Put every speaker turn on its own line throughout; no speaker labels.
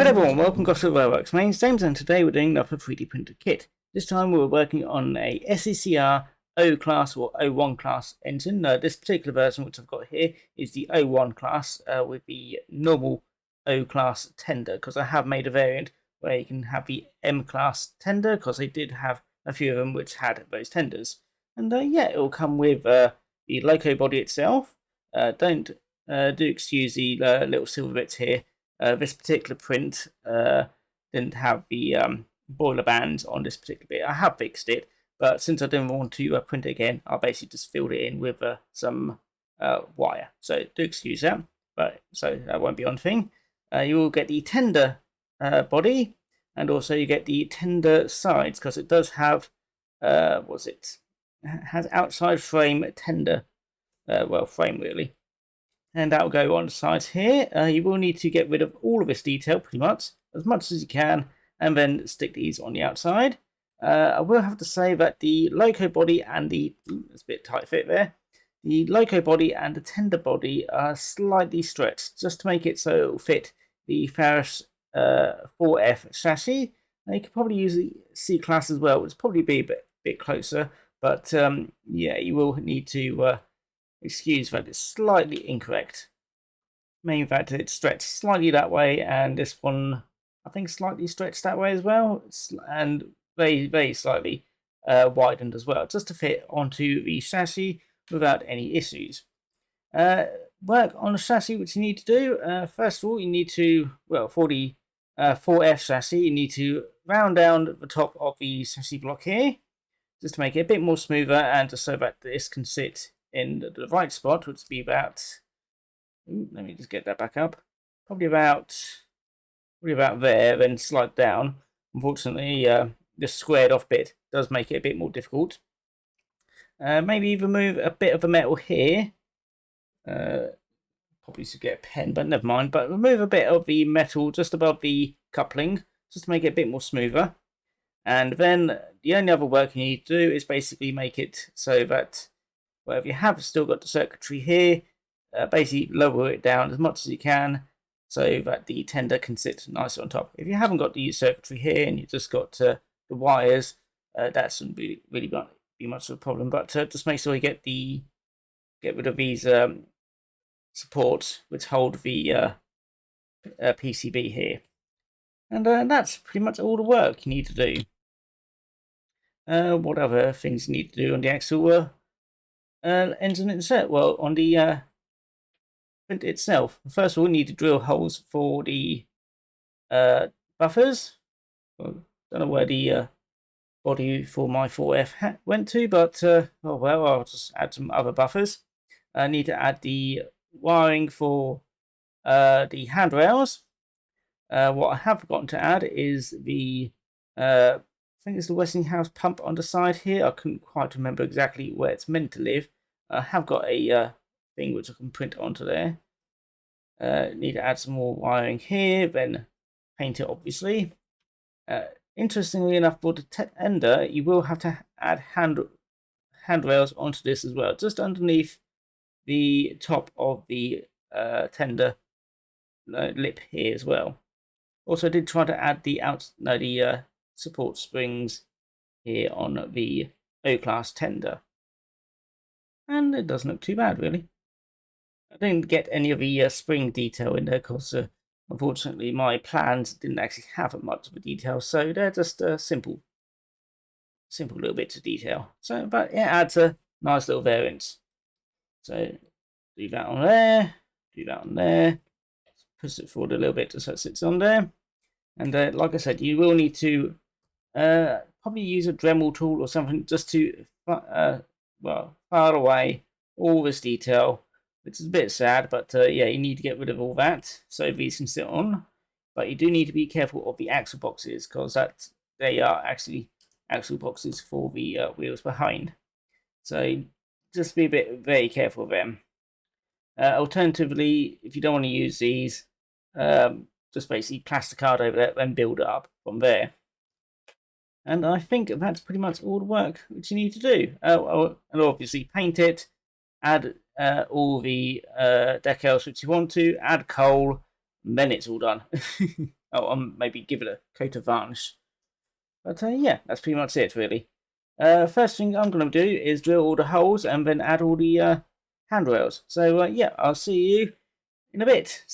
Hello everyone, welcome to Gosport Railworks. My name's James and today we're doing another 3D printed kit. This time we're working on a SECR O class or O1 class engine. This particular version which I've got here is the O1 class with the normal O class tender, because I have made a variant where you can have the M class tender, because they did have a few of them which had those tenders. And yeah, it will come with the loco body itself. Do excuse the little silver bits here. This particular print didn't have the boiler bands on this particular bit. I have fixed it, but since I didn't want to print it again, I basically just filled it in with some wire. So do excuse that, but so that won't be on thing. You will get the tender body, and also you get the tender sides, because it does have it has outside frame tender, well, frame really. And that will go on the sides here. You will need to get rid of all of this detail pretty much as you can, and then stick these on the outside. I will have to say that the loco body and the it's a bit tight fit there. The loco body and the tender body are slightly stretched just to make it so it will fit the Farish 4F chassis. Now you could probably use the C class as well, which probably be a bit closer, but yeah, you will need to excuse that it's slightly incorrect. Main fact it's stretched slightly that way, and this one I think slightly stretched that way as well, and very slightly widened as well, just to fit onto the chassis without any issues. Work on the chassis, which you need to do. First of all, you need to, well, for the 4F chassis, you need to round down the top of the chassis block here, just to make it a bit more smoother, and just so that this can sit in the right spot, which would be about, let me just get that back up, probably about there, then slide down. Unfortunately, this squared off bit does make it a bit more difficult. Maybe remove a bit of the metal here. Probably should get a pen, but never mind. But remove a bit of the metal just above the coupling, just to make it a bit more smoother. And then the only other work you need to do is basically make it so that, well, if you have still got the circuitry here, basically lower it down as much as you can so that the tender can sit nicely on top. If you haven't got the circuitry here and you've just got the wires, that shouldn't really be much of a problem. But just make sure you get rid of these supports which hold the PCB here. And that's pretty much all the work you need to do. What other things you need to do on the actual engine itself? Well, on the print itself, first of all, you need to drill holes for the buffers. Well, don't know where the body for my 4F went to, but oh well, I'll just add some other buffers. I need to add the wiring for the handrails. What I have forgotten to add is the I think it's the Westinghouse pump on the side here. I couldn't quite remember exactly where it's meant to live. I have got a thing which I can print onto there. Need to add some more wiring here, then paint it obviously. Interestingly enough, for the tender, you will have to add handrails onto this as well, just underneath the top of the tender lip here as well. Also, I did try to add the support springs here on the O-class tender, and it doesn't look too bad really. I didn't get any of the spring detail in there because unfortunately my plans didn't actually have much of a detail, so they're just simple little bits of detail. So, but it adds a nice little variance. So do that on there, do that on there, push it forward a little bit just so it sits on there. And like I said, you will need to probably use a Dremel tool or something just to well, file away all this detail, which is a bit sad, but yeah, you need to get rid of all that so these can sit on. But you do need to be careful of the axle boxes, because they are actually axle boxes for the wheels behind. So just be very careful of them. Alternatively, if you don't want to use these, just basically plasticard over there and build it up from there. And I think that's pretty much all the work which you need to do. And obviously paint it, add all the decals which you want to, add coal, and then it's all done. Oh, maybe give it a coat of varnish. But yeah, that's pretty much it, really. First thing I'm going to do is drill all the holes and then add all the handrails. So yeah, I'll see you in a bit.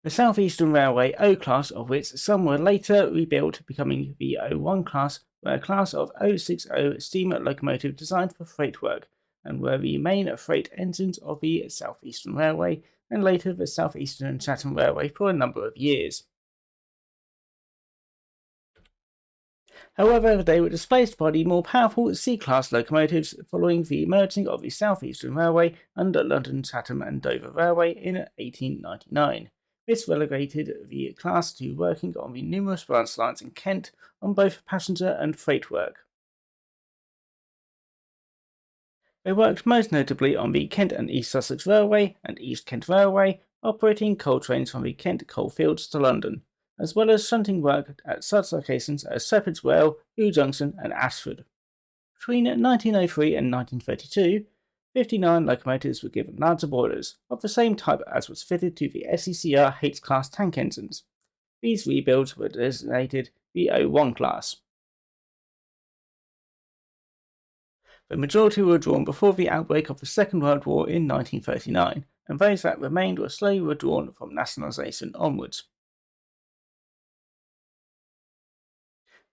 The South Eastern Railway O class, of which some were later rebuilt, becoming the O1 class, were a class of 060 steam locomotive designed for freight work, and were the main freight engines of the South Eastern Railway, and later the South Eastern and Chatham Railway for a number of years. However, they were displaced by the more powerful C-class locomotives following the merging of the South Eastern Railway under London, Chatham and Dover Railway in 1899. This relegated the class to working on the numerous branch lines in Kent on both passenger and freight work. They worked most notably on the Kent and East Sussex Railway and East Kent Railway, operating coal trains from the Kent coalfields to London, as well as shunting work at such locations as Shepherd's Well, New Junction and Ashford. Between 1903 and 1932, 59 locomotives were given larger boilers, of the same type as was fitted to the SECR H-class tank engines. These rebuilds were designated the O1 class. The majority were drawn before the outbreak of the Second World War in 1939, and those that remained were slowly withdrawn from nationalisation onwards.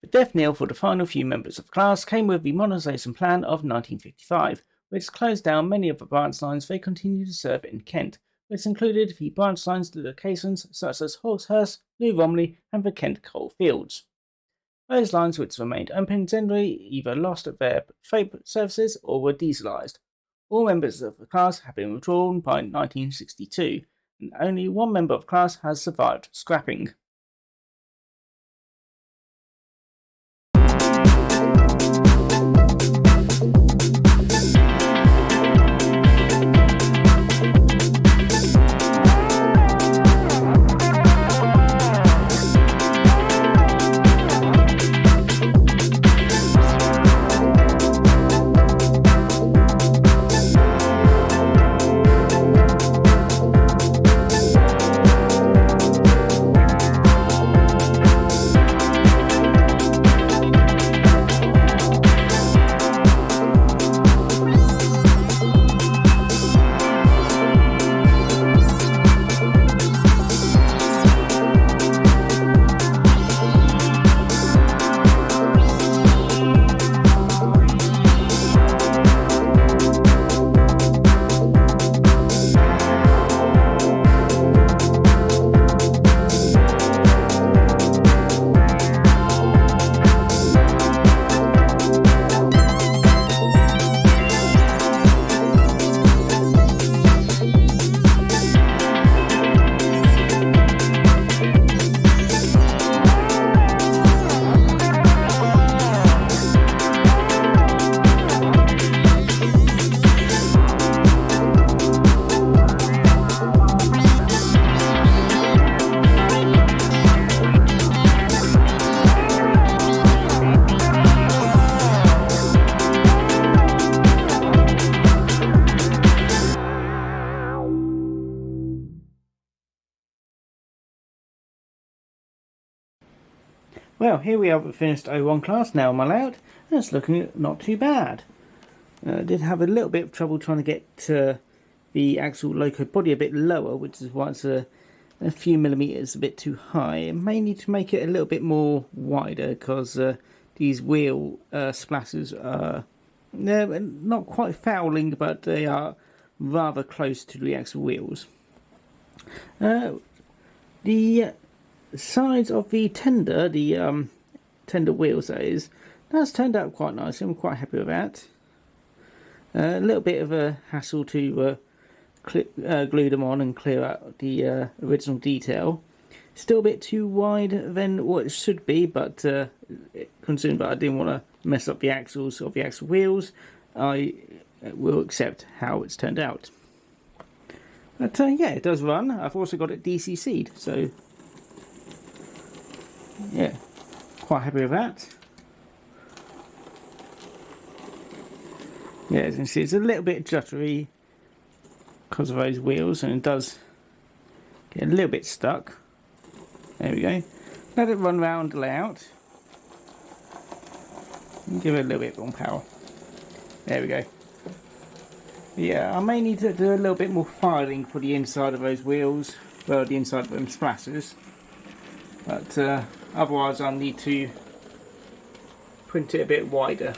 The death knell for the final few members of the class came with the modernisation plan of 1955, which closed down many of the branch lines they continued to serve in Kent, which included the branch lines to locations such as Hawkshurst, New Romley and the Kent coalfields. Those lines which remained open generally either lost their freight services or were dieselised. All members of the class had been withdrawn by 1962, and only one member of the class has survived scrapping. Well, here we have a finished O1 class now on my layout, and it's looking not too bad. I did have a little bit of trouble trying to get the actual loco body a bit lower, which is why it's a few millimetres a bit too high. I may need to make it a little bit more wider because these wheel splashers are they're not quite fouling, but they are rather close to the actual wheels. The sides of the tender, the tender wheels that is, that's turned out quite nice. I'm quite happy with that. A little bit of a hassle to glue them on and clear out the original detail. Still a bit too wide than what it should be, but considering that I didn't want to mess up the axles of the actual wheels, I will accept how it's turned out. But yeah, it does run. I've also got it DCC'd, so yeah, quite happy with that. Yeah, as you can see, it's a little bit juddery because of those wheels, and it does get a little bit stuck. There we go. Let it run round the layout. And give it a little bit more power. There we go. Yeah, I may need to do a little bit more filing for the inside of those wheels. well, the inside of them splatters. But otherwise I'll need to print it a bit wider.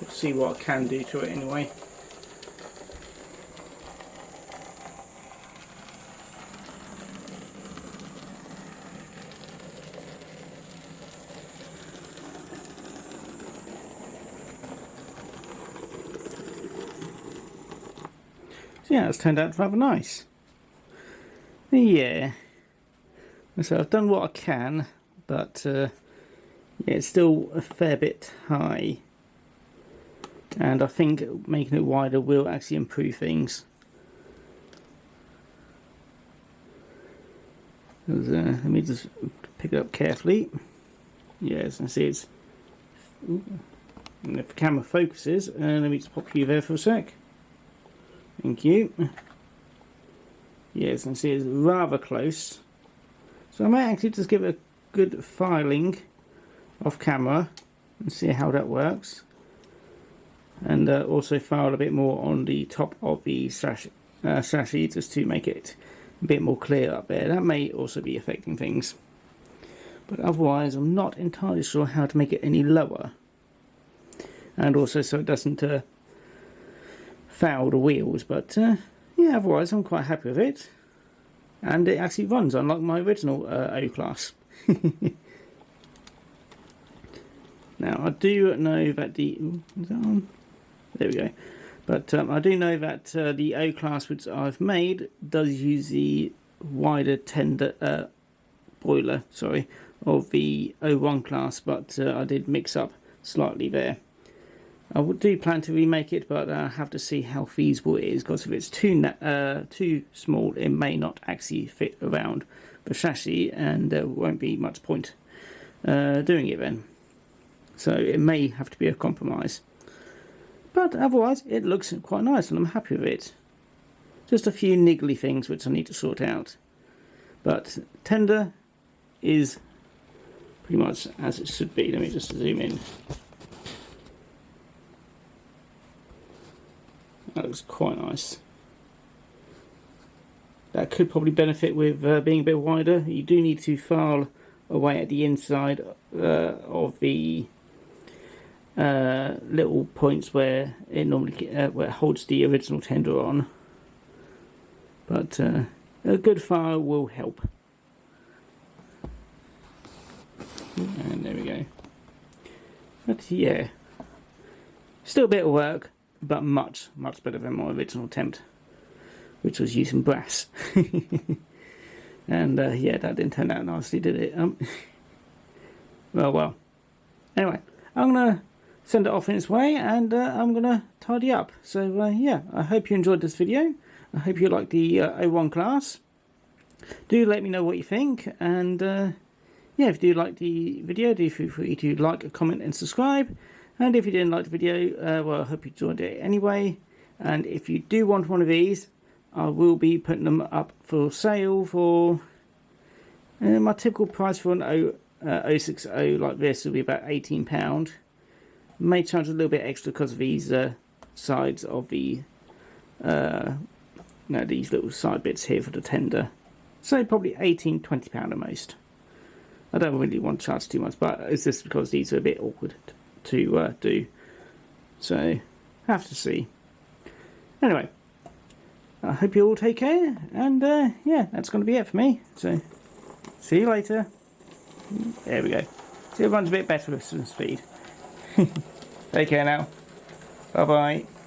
We'll see what I can do to it anyway. So yeah, it's turned out rather nice. Yeah. So I've done what I can, but yeah, it's still a fair bit high. And I think making it wider will actually improve things. Let me just pick it up carefully. Yeah, as you can see, it's... Ooh. And if the camera focuses, let me just pop you there for a sec. Thank you. Yeah, as you can see, it's rather close. So I might actually just give it a good filing off camera and see how that works. And also file a bit more on the top of the chassis just to make it a bit more clear up there. That may also be affecting things. But otherwise, I'm not entirely sure how to make it any lower. And also so it doesn't foul the wheels, but yeah, otherwise I'm quite happy with it, and it actually runs unlike my original O-Class. Now I do know that the is that on? There we go. But I do know that the O-Class which I've made does use the wider tender boiler, sorry, of the O1 class, but I did mix up slightly there. I do plan to remake it, but I have to see how feasible it is, because if it's too small, it may not actually fit around the chassis, and there won't be much point doing it then. So it may have to be a compromise. But otherwise, it looks quite nice, and I'm happy with it. Just a few niggly things which I need to sort out. But tender is pretty much as it should be. Let me just zoom in. That looks quite nice. That could probably benefit with being a bit wider. You do need to file away at the inside of the little points where it normally where it holds the original tender on. But a good file will help. And there we go. But yeah, still a bit of work, but much better than my original attempt, which was using brass. And yeah, that didn't turn out nicely, did it? Well. Anyway, I'm gonna send it off in its way, and I'm gonna tidy up. So yeah, I hope you enjoyed this video. I hope you liked the O1 class. Do let me know what you think, and yeah, if you do like the video, do feel free to like, comment and subscribe. And if you didn't like the video, well, I hope you enjoyed it anyway. And if you do want one of these, I will be putting them up for sale for my typical price for an 060 like this will be about £18. May charge a little bit extra because of these sides of the these little side bits here for the tender. So probably £18–20 at most. I don't really want to charge too much, but it's just because these are a bit awkward to do. So have to see. Anyway, I hope you all take care, and yeah, that's going to be it for me. So see you later. There we go. See, it runs a bit better with some speed. Take care now. Bye bye.